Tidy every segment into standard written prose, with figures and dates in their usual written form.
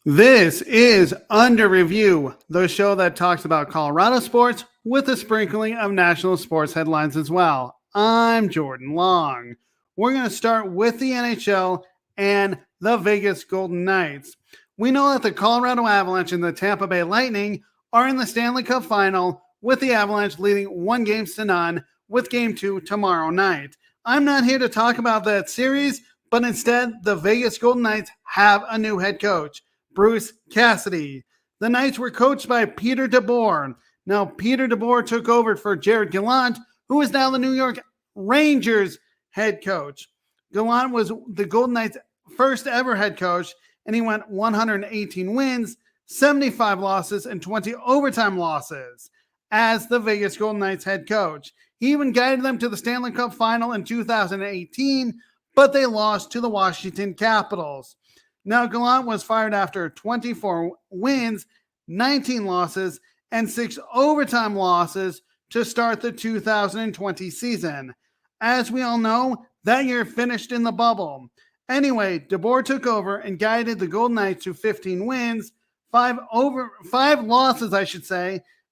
This is Under Review, the show that talks about Colorado sports with a sprinkling of national sports headlines as well. I'm Jordan Long. We're going to start with the NHL and the Vegas Golden Knights. We know that the Colorado Avalanche and the Tampa Bay Lightning are in the Stanley Cup final, with the Avalanche leading 1-0 with Game 2 tomorrow night. I'm not here to talk about that series, but instead, the Vegas Golden Knights have a new head coach, Bruce Cassidy. The Knights were coached by Peter DeBoer. Now, Peter DeBoer took over for Jared Gallant, who is now the New York Rangers head coach. Gallant was the Golden Knights' first ever head coach, and he went 118 wins, 75 losses, and 20 overtime losses as the Vegas Golden Knights head coach. He even guided them to the Stanley Cup final in 2018, but they lost to the Washington Capitals. Now, Gallant was fired after 24 wins, 19 losses, and 6 overtime losses to start the 2020 season. As we all know, that year finished in the bubble. Anyway, DeBoer took over and guided the Golden Knights to 15 wins, 5 losses,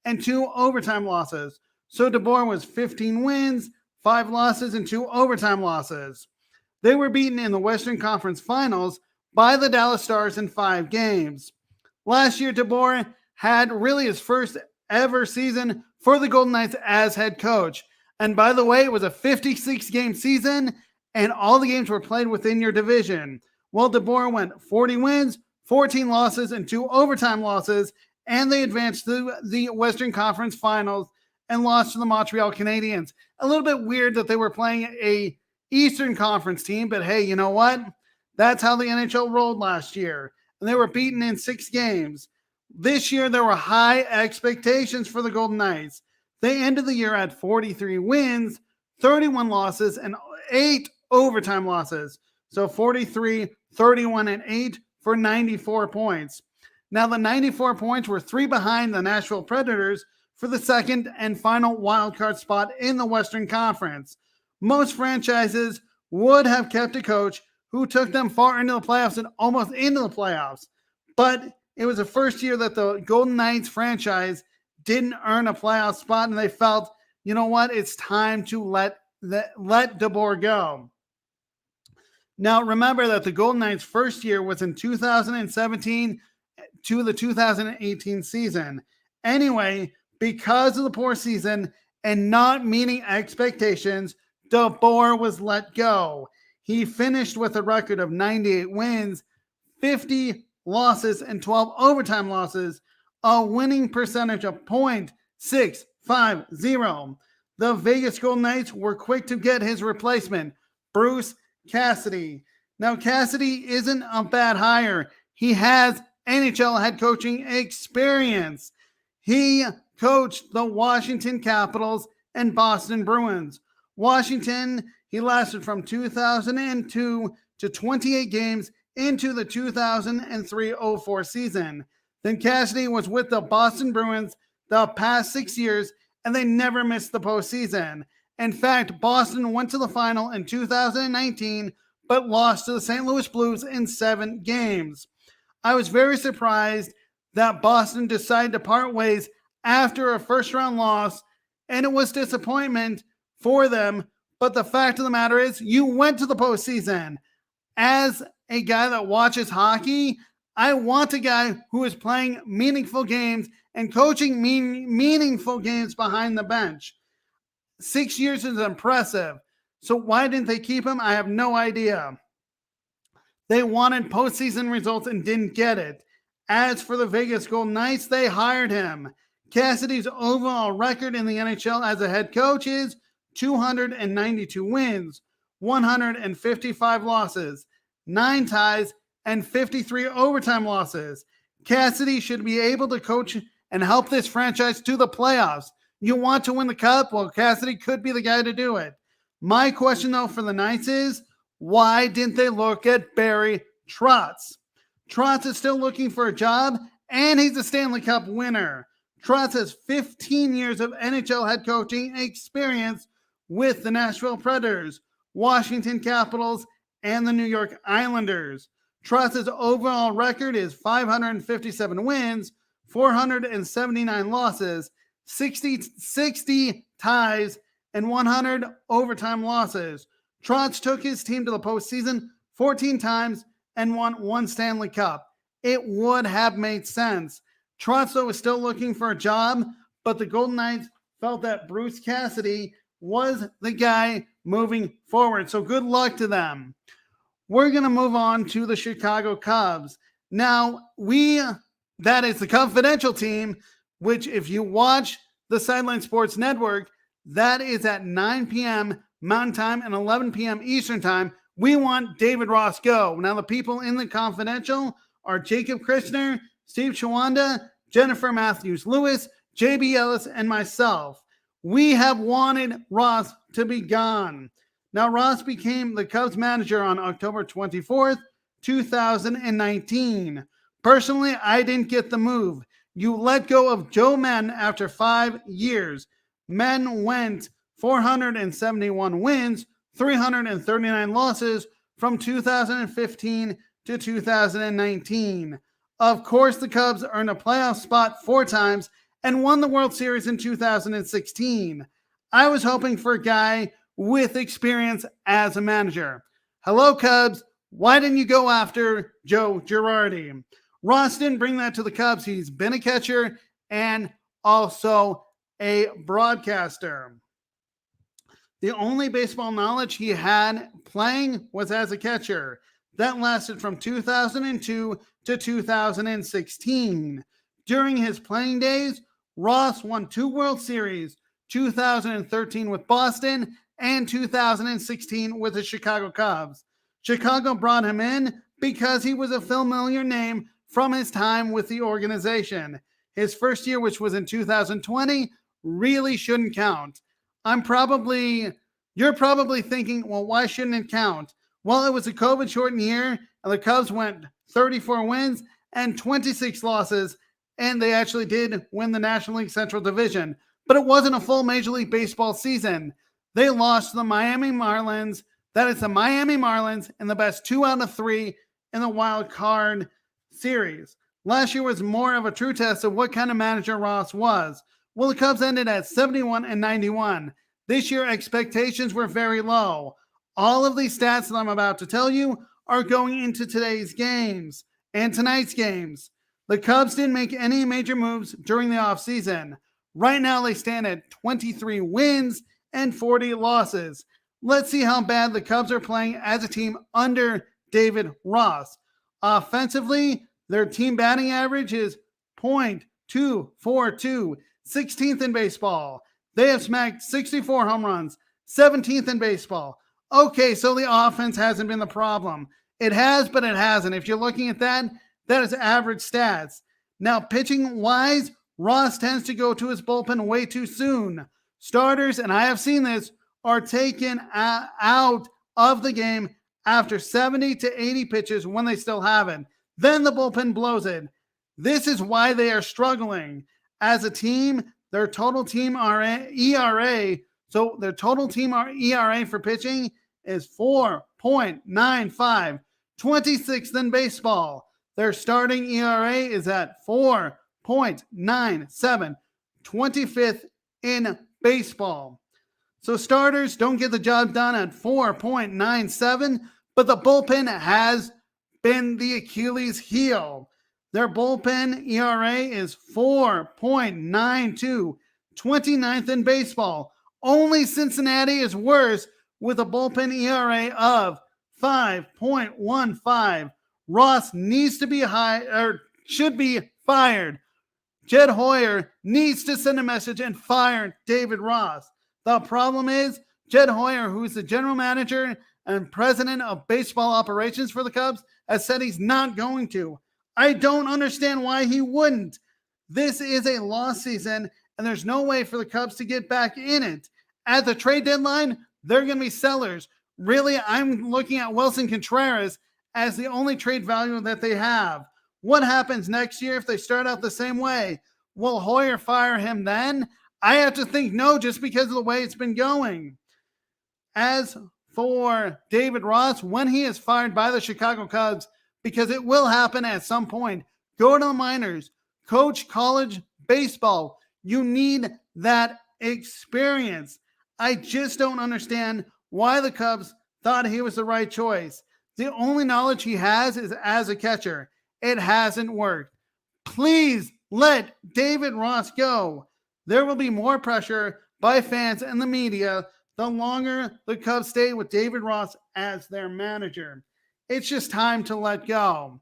and 2 overtime losses. So DeBoer was 15 wins, 5 losses, and 2 overtime losses. They were beaten in the Western Conference Finals by the Dallas Stars in 5 games. Last year, DeBoer had really his first ever season for the Golden Knights as head coach. And by the way, it was a 56-game season, and all the games were played within your division. Well, DeBoer went 40 wins, 14 losses, and 2 overtime losses, and they advanced to the Western Conference Finals and lost to the Montreal Canadiens. A little bit weird that they were playing a Eastern Conference team, but hey, you know what? That's how the NHL rolled last year, and they were beaten in 6 games. This year, there were high expectations for the Golden Knights. They ended the year at 43 wins, 31 losses, and 8 overtime losses. So 43, 31, and 8 for 94 points. Now, the 94 points were 3 behind the Nashville Predators for the second and final wildcard spot in the Western Conference. Most franchises would have kept a coach who took them far into the playoffs and almost into the playoffs. But it was the first year that the Golden Knights franchise didn't earn a playoff spot, and they felt, you know what, it's time to let DeBoer go. Now, remember that the Golden Knights' first year was in 2017 to the 2018 season. Anyway, because of the poor season and not meeting expectations, DeBoer was let go. He finished with a record of 98 wins, 50 losses, and 12 overtime losses, a winning percentage of .650. The Vegas Golden Knights were quick to get his replacement, Bruce Cassidy. Now, Cassidy isn't a bad hire. He has NHL head coaching experience. He coached the Washington Capitals and Boston Bruins. Washington, he lasted from 2002 to 28 games into the 2003-04 season. Then Cassidy was with the Boston Bruins the past 6 years, and they never missed the postseason. In fact, Boston went to the final in 2019, but lost to the St. Louis Blues in 7 games. I was very surprised that Boston decided to part ways after a first-round loss, and it was disappointment for them. But the fact of the matter is, you went to the postseason. As a guy that watches hockey, I want a guy who is playing meaningful games and coaching meaningful games behind the bench. 6 years is impressive. So why didn't they keep him? I have no idea. They wanted postseason results and didn't get it. As for the Vegas Golden Knights, they hired him. Cassidy's overall record in the NHL as a head coach is 292 wins, 155 losses, 9 ties, and 53 overtime losses. Cassidy should be able to coach and help this franchise to the playoffs. You want to win the cup? Well, Cassidy could be the guy to do it. My question, though, for the Knights is, why didn't they look at Barry Trotz? Trotz is still looking for a job, and he's a Stanley Cup winner. Trotz has 15 years of NHL head coaching experience with the Nashville Predators, Washington Capitals, and the New York Islanders. Trotz's overall record is 557 wins, 479 losses, 60 ties, and 100 overtime losses. Trotz took his team to the postseason 14 times and won 1 Stanley Cup. It would have made sense. Trotz, though, was still looking for a job, but the Golden Knights felt that Bruce Cassidy was the guy moving forward. So good luck to them. We're going to move on to the Chicago Cubs. Now, that is the Confidential team, which if you watch the Sideline Sports Network, that is at 9 p.m. Mountain Time and 11 p.m. Eastern Time. We want David Ross go. Now, the people in the Confidential are Jacob Krishner, Steve Chawanda, Jennifer Matthews-Lewis, JB Ellis, and myself. We have wanted Ross to be gone. Now, Ross became the Cubs manager on October 24th, 2019. Personally, I didn't get the move. You let go of Joe Men after 5 years. Men went 471 wins, 339 losses from 2015 to 2019. Of course, the Cubs earned a playoff spot 4 times and won the World Series in 2016. I was hoping for a guy with experience as a manager. Hello, Cubs. Why didn't you go after Joe Girardi? Ross didn't bring that to the Cubs. He's been a catcher and also a broadcaster. The only baseball knowledge he had playing was as a catcher. That lasted from 2002 to 2016. During his playing days, Ross won 2 World Series, 2013 with Boston and 2016 with the Chicago Cubs. Chicago brought him in because he was a familiar name from his time with the organization. His first year, which was in 2020, really shouldn't count. You're probably thinking, well, why shouldn't it count? Well, it was a COVID-shortened year, and the Cubs went 34 wins and 26 losses, and they actually did win the National League Central Division. But it wasn't a full Major League Baseball season. They lost to the Miami Marlins. That is the Miami Marlins in the best 2 out of 3 in the wild card series. Last year was more of a true test of what kind of manager Ross was. Well, the Cubs ended at 71 and 91. This year, expectations were very low. All of these stats that I'm about to tell you are going into today's games and tonight's games. The Cubs didn't make any major moves during the offseason. Right now, they stand at 23 wins and 40 losses. Let's see how bad the Cubs are playing as a team under David Ross. Offensively, their team batting average is .242, 16th in baseball. They have smacked 64 home runs, 17th in baseball. Okay, so the offense hasn't been the problem. It has, but it hasn't. If you're looking at that, that is average stats. Now, pitching-wise, Ross tends to go to his bullpen way too soon. Starters, and I have seen this, are taken out of the game after 70 to 80 pitches when they still have it. Then the bullpen blows it. This is why they are struggling. As a team, their total team ERA, so their total team ERA for pitching is 4.95, 26th in baseball. Their starting ERA is at 4.97, 25th in baseball. So starters don't get the job done at 4.97, but the bullpen has been the Achilles heel. Their bullpen ERA is 4.92, 29th in baseball. Only Cincinnati is worse with a bullpen ERA of 5.15. Ross needs to be should be fired. Jed Hoyer needs to send a message and fire David Ross. The problem is Jed Hoyer, who's the general manager and president of baseball operations for the Cubs, has said he's not going to. I don't understand why he wouldn't. This is a lost season, and there's no way for the Cubs to get back in it. At the trade deadline, they're going to be sellers. Really, I'm looking at Wilson Contreras as the only trade value that they have. What happens next year if they start out the same way? Will Hoyer fire him then? I have to think no, just because of the way it's been going. As for David Ross, when he is fired by the Chicago Cubs, because it will happen at some point. Go to the minors, coach college baseball. You need that experience. I just don't understand why the Cubs thought he was the right choice. The only knowledge he has is as a catcher. It hasn't worked. Please let David Ross go. There will be more pressure by fans and the media the longer the Cubs stay with David Ross as their manager. It's just time to let go.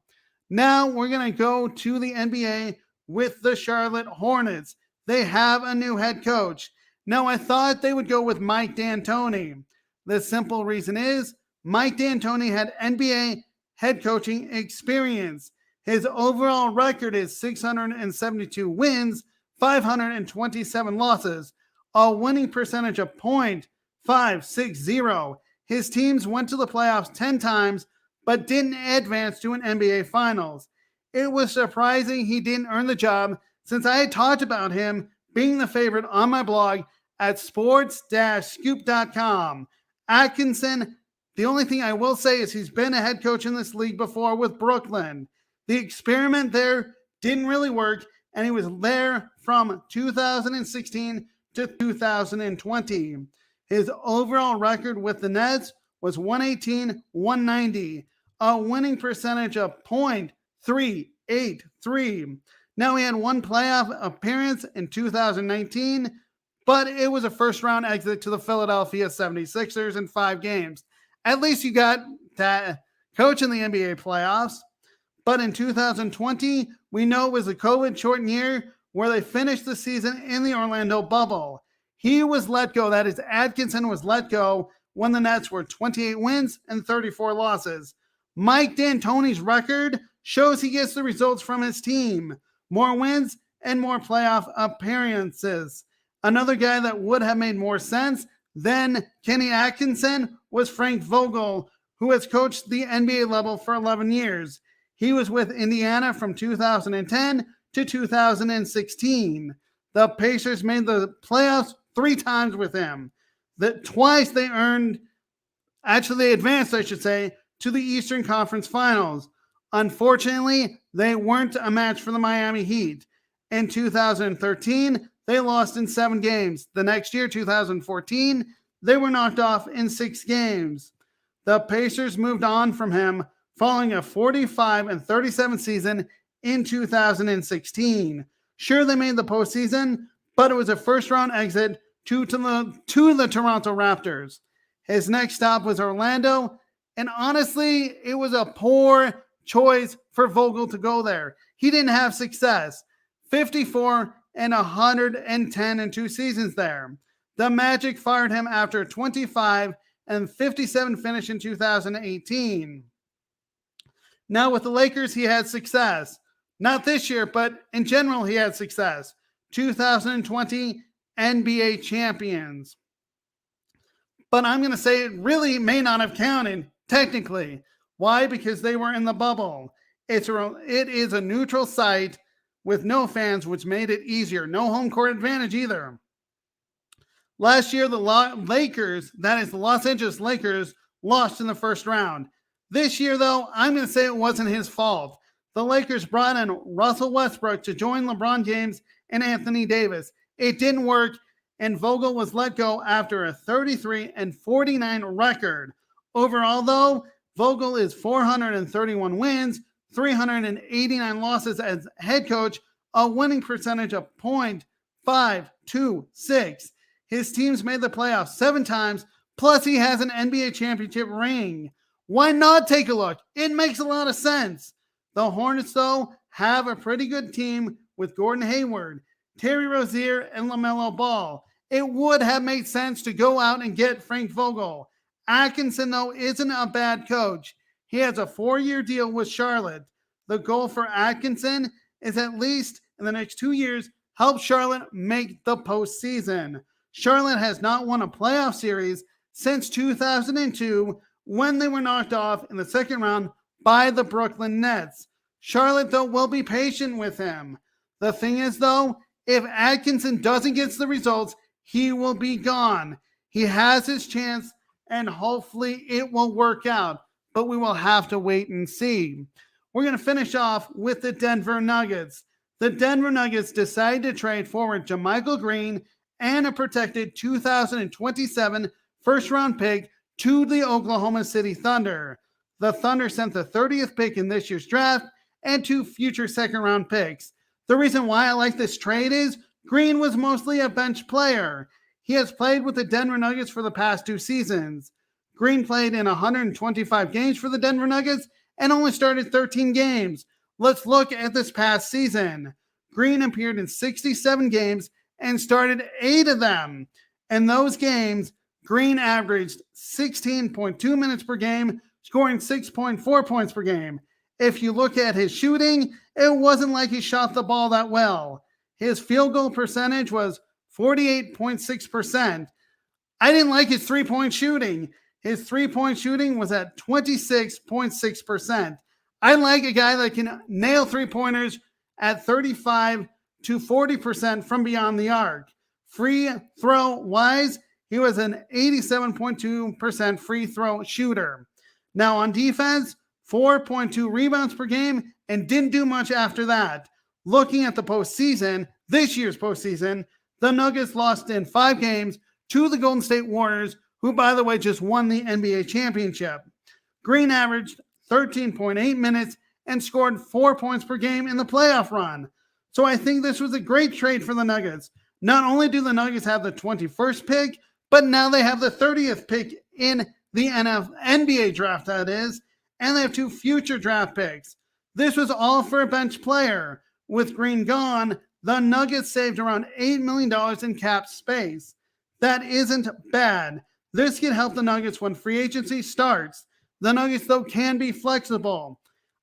Now we're going to go to the NBA with the Charlotte Hornets. They have a new head coach. Now, I thought they would go with Mike D'Antoni. The simple reason is Mike D'Antoni had NBA head coaching experience. His overall record is 672 wins, 527 losses, a winning percentage of .560. His teams went to the playoffs 10 times, but didn't advance to an NBA Finals. It was surprising he didn't earn the job since I had talked about him being the favorite on my blog at sports-scoop.com. Atkinson, the only thing I will say is he's been a head coach in this league before with Brooklyn. The experiment there didn't really work, and he was there from 2016 to 2020. His overall record with the Nets was 118-190, a winning percentage of .383. Now, he had one playoff appearance in 2019, but it was a first-round exit to the Philadelphia 76ers in 5 games. At least you got that coach in the NBA playoffs. But in 2020, we know it was a COVID-shortened year where they finished the season in the Orlando bubble. He was let go. That is, Atkinson was let go when the Nets were 28 wins and 34 losses. Mike D'Antoni's record shows he gets the results from his team. More wins and more playoff appearances. Another guy that would have made more sense than Kenny Atkinson was Frank Vogel, who has coached the NBA level for 11 years. He was with Indiana from 2010 to 2016. The Pacers made the playoffs 3 times with him. Twice they advanced, to the Eastern Conference Finals. Unfortunately, they weren't a match for the Miami Heat. In 2013, they lost in 7 games. The next year, 2014, they were knocked off in 6 games. The Pacers moved on from him following a 45-37 season in 2016. Sure, they made the postseason, but it was a first-round exit to the Toronto Raptors. His next stop was Orlando, and honestly, it was a poor choice for Vogel to go there. He didn't have success. 54 and 110 in 2 seasons there. The Magic fired him after 25-57 finish in 2018. Now with the Lakers, he had success. Not this year, but in general, he had success. 2020 NBA champions. But I'm going to say it really may not have counted, technically. Why? Because they were in the bubble. It is a neutral site with no fans, which made it easier. No home court advantage either. Last year, the Lakers, that is the Los Angeles Lakers, lost in the first round. This year, though, I'm going to say it wasn't his fault. The Lakers brought in Russell Westbrook to join LeBron James and Anthony Davis. It didn't work, and Vogel was let go after a 33-49 record. Overall, though, Vogel is 431 wins, 389 losses as head coach, a winning percentage of .526. His teams made the playoffs 7 times, plus he has an NBA championship ring. Why not take a look? It makes a lot of sense. The Hornets, though, have a pretty good team with Gordon Hayward, Terry Rozier, and LaMelo Ball. It would have made sense to go out and get Frank Vogel. Atkinson, though, isn't a bad coach. He has a 4-year deal with Charlotte. The goal for Atkinson is at least in the next 2 years, help Charlotte make the postseason. Charlotte has not won a playoff series since 2002 when they were knocked off in the second round by the Brooklyn Nets. Charlotte, though, will be patient with him. The thing is, though, if Atkinson doesn't get the results, he will be gone. He has his chance, and hopefully it will work out, but we will have to wait and see. we're going to finish off with the Denver Nuggets. The Denver Nuggets decided to trade forward JaMychal Green and a protected 2027 first-round pick to the Oklahoma City Thunder. The Thunder sent the 30th pick in this year's draft and 2 future second-round picks. The reason why I like this trade is Green was mostly a bench player. He has played with the Denver Nuggets for the past 2 seasons. Green played in 125 games for the Denver Nuggets and only started 13 games. Let's look at this past season. Green appeared in 67 games and started 8 of them. In those games, Green averaged 16.2 minutes per game, scoring 6.4 points per game. If you look at his shooting, it wasn't like he shot the ball that well. His field goal percentage was 48.6%. I didn't like his three-point shooting. His three-point shooting was at 26.6%. I like a guy that can nail three-pointers at 35 to 40% from beyond the arc. Free throw-wise, he was an 87.2% free throw shooter. Now on defense, 4.2 rebounds per game and didn't do much after that. Looking at the postseason, this year's postseason, the Nuggets lost in 5 games to the Golden State Warriors, who, by the way, just won the NBA championship. Green averaged 13.8 minutes and scored 4 points per game in the playoff run. So I think this was a great trade for the Nuggets. Not only do the Nuggets have the 21st pick, but now they have the 30th pick in the NBA draft, that is, and they have 2 future draft picks. This was all for a bench player. With Green gone, the Nuggets saved around $8 million in cap space. That isn't bad. This can help the Nuggets when free agency starts. The Nuggets, though, can be flexible.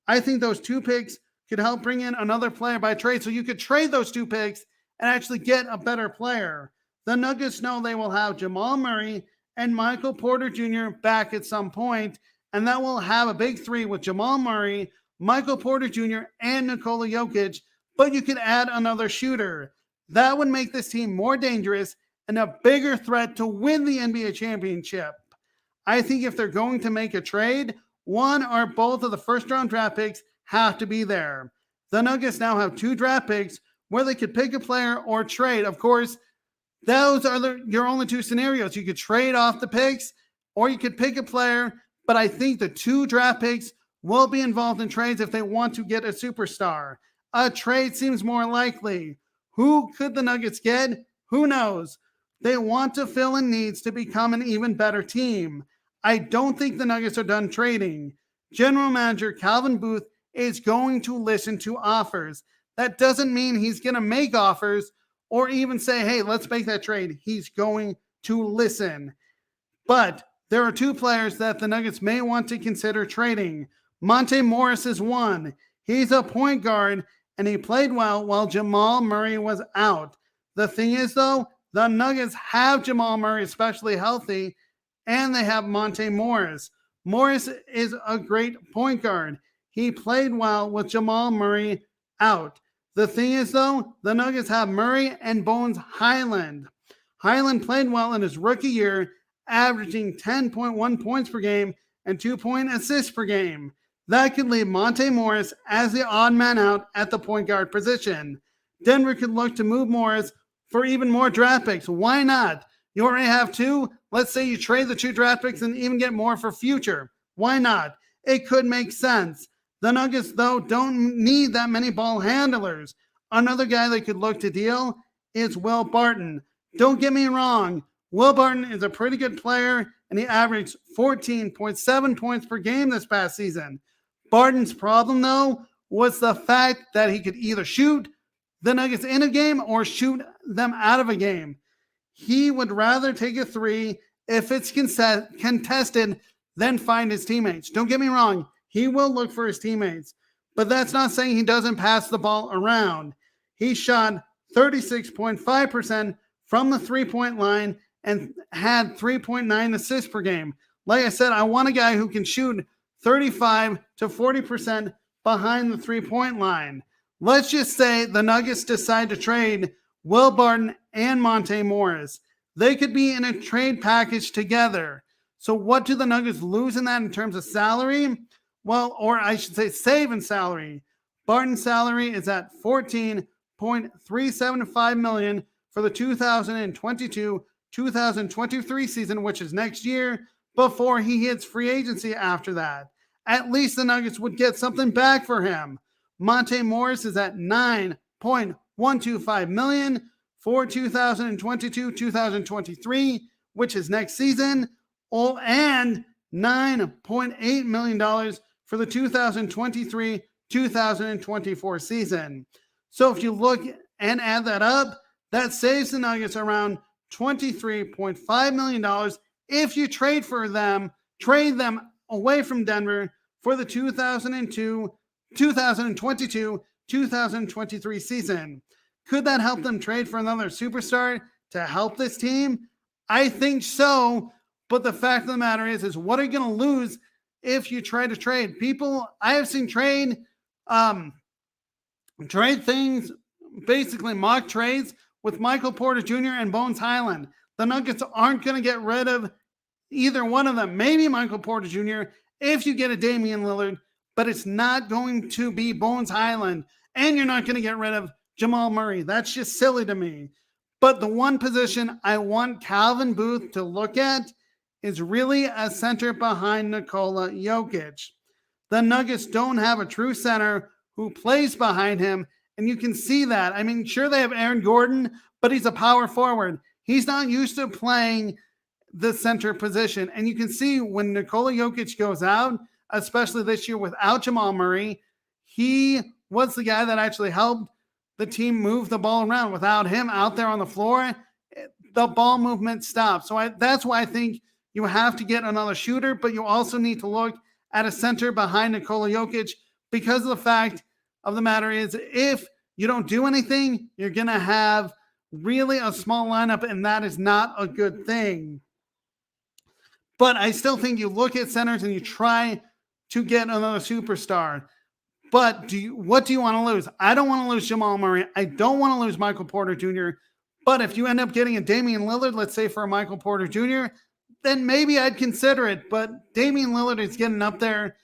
I think those 2 picks could help bring in another player by trade, so you could trade those 2 picks and actually get a better player. The Nuggets know they will have Jamal Murray and Michael Porter Jr. back at some point, and that will have a big 3 with Jamal Murray, Michael Porter Jr., and Nikola Jokic, but you could add another shooter. That would make this team more dangerous and a bigger threat to win the NBA championship. I think if they're going to make a trade, one or both of the first-round draft picks have to be there. The Nuggets now have 2 draft picks where they could pick a player or trade. Of course, those are your only 2 scenarios. You could trade off the picks or you could pick a player, but I think the 2 draft picks will be involved in trades if they want to get a superstar. A trade seems more likely. Who could the Nuggets get? Who knows? They want to fill in needs to become an even better team. I don't think the Nuggets are done trading. General Manager Calvin Booth is going to listen to offers. That doesn't mean he's going to make offers or even say, hey, let's make that trade. He's going to listen. But there are 2 players that the Nuggets may want to consider trading. Monte Morris is one. He's a point guard, and he played well while Jamal Murray was out. The thing is, though, the Nuggets have Jamal Murray especially healthy, and they have Monte Morris. Morris is a great point guard. He played well with Jamal Murray out. The thing is, though, the Nuggets have Murray and Bones Highland. Highland played well in his rookie year, averaging 10.1 points per game and 2 assists per game. That could leave Monte Morris as the odd man out at the point guard position. Denver could look to move Morris for even more draft picks. Why not? You already have 2. Let's say you trade the 2 draft picks and even get more for future. Why not? It could make sense. The Nuggets, though, don't need that many ball handlers. Another guy they could look to deal is Will Barton. Don't get me wrong. Will Barton is a pretty good player, and he averaged 14.7 points per game this past season. Barton's problem, though, was the fact that he could either shoot the Nuggets in a game or shoot them out of a game. He would rather take a 3 if it's contested than find his teammates. Don't get me wrong. He will look for his teammates, but that's not saying he doesn't pass the ball around. He shot 36.5% from the 3-point line and had 3.9 assists per game. Like I said, I want a guy who can shoot 35 to 40% behind the 3-point line. Let's just say the Nuggets decide to trade Will Barton and Monte Morris. They could be in a trade package together. So what do the Nuggets lose in that in terms of salary? or I should say save in salary. Barton's salary is at $14.375 million for the 2022-2023 season, which is next year, before he hits free agency after that. At least the Nuggets would get something back for him. Monte Morris is at $9.125 million for 2022-2023, which is next season, and $9.8 million for the 2023-2024 season. So if you look and add that up, that saves the Nuggets around $23.5 million if you trade them away from Denver for the 2022-2023 season. Could that help them trade for another superstar to help this team? I think so, but the fact of the matter is what are you going to lose if you try to trade? I have seen trade things, basically mock trades with Michael Porter Jr. and Bones Highland. The Nuggets aren't going to get rid of either one of them. Maybe Michael Porter Jr. if you get a Damian Lillard, but it's not going to be Bones Highland, and you're not going to get rid of Jamal Murray. That's just silly to me. But the one position I want Calvin Booth to look at is really a center behind Nikola Jokic. The Nuggets don't have a true center who plays behind him, and you can see that. I mean, sure, they have Aaron Gordon, but he's a power forward. He's not used to playing the center position. And you can see when Nikola Jokic goes out, especially this year without Jamal Murray, he was the guy that actually helped the team move the ball around. Without him out there on the floor, the ball movement stops. So that's why I think you have to get another shooter, but you also need to look at a center behind Nikola Jokic, because of the fact of the matter is if you don't do anything, you're going to have really a small lineup, and that is not a good thing. But I still think you look at centers and you try to get another superstar. But what do you want to lose? I don't want to lose Jamal Murray. I don't want to lose Michael Porter Jr. But if you end up getting a Damian Lillard, let's say for a Michael Porter Jr., then maybe I'd consider it. But Damian Lillard is getting up there.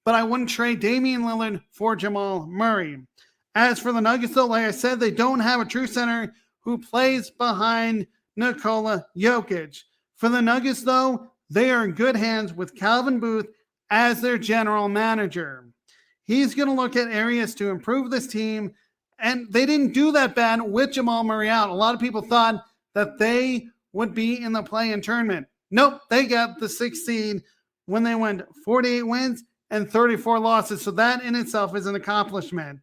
But I wouldn't trade Damian Lillard for Jamal Murray. As for the Nuggets, though, like I said, they don't have a true center who plays behind Nikola Jokic. For the Nuggets, though, they are in good hands with Calvin Booth as their general manager. He's going to look at areas to improve this team, and they didn't do that bad with Jamal Murray out. A lot of people thought that they would be in the play-in tournament. Nope, they got the 6th seed when they went 48 wins and 34 losses, so that in itself is an accomplishment.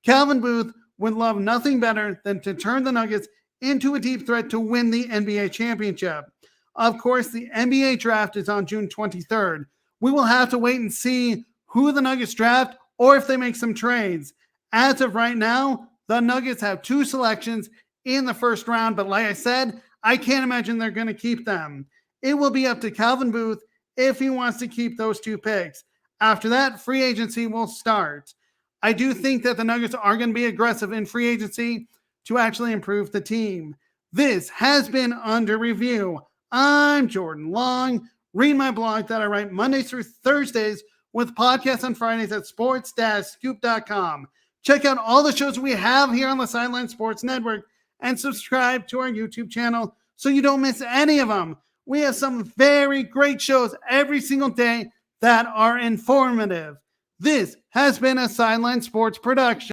Calvin Booth would love nothing better than to turn the Nuggets into a deep threat to win the NBA championship. Of course, the NBA draft is on June 23rd. We will have to wait and see who the Nuggets draft or if they make some trades. As of right now, the Nuggets have 2 selections in the first round, but like I said, I can't imagine they're going to keep them. It will be up to Calvin Booth if he wants to keep those 2 picks. After that, free agency will start. I do think that the Nuggets are going to be aggressive in free agency to actually improve the team. This has been Under Review. I'm Jordan Long. Read my blog that I write Mondays through Thursdays with podcasts on Fridays at sports-scoop.com. Check out all the shows we have here on the Sideline Sports Network and subscribe to our YouTube channel so you don't miss any of them. We have some very great shows every single day that are informative. This has been a Sideline Sports production.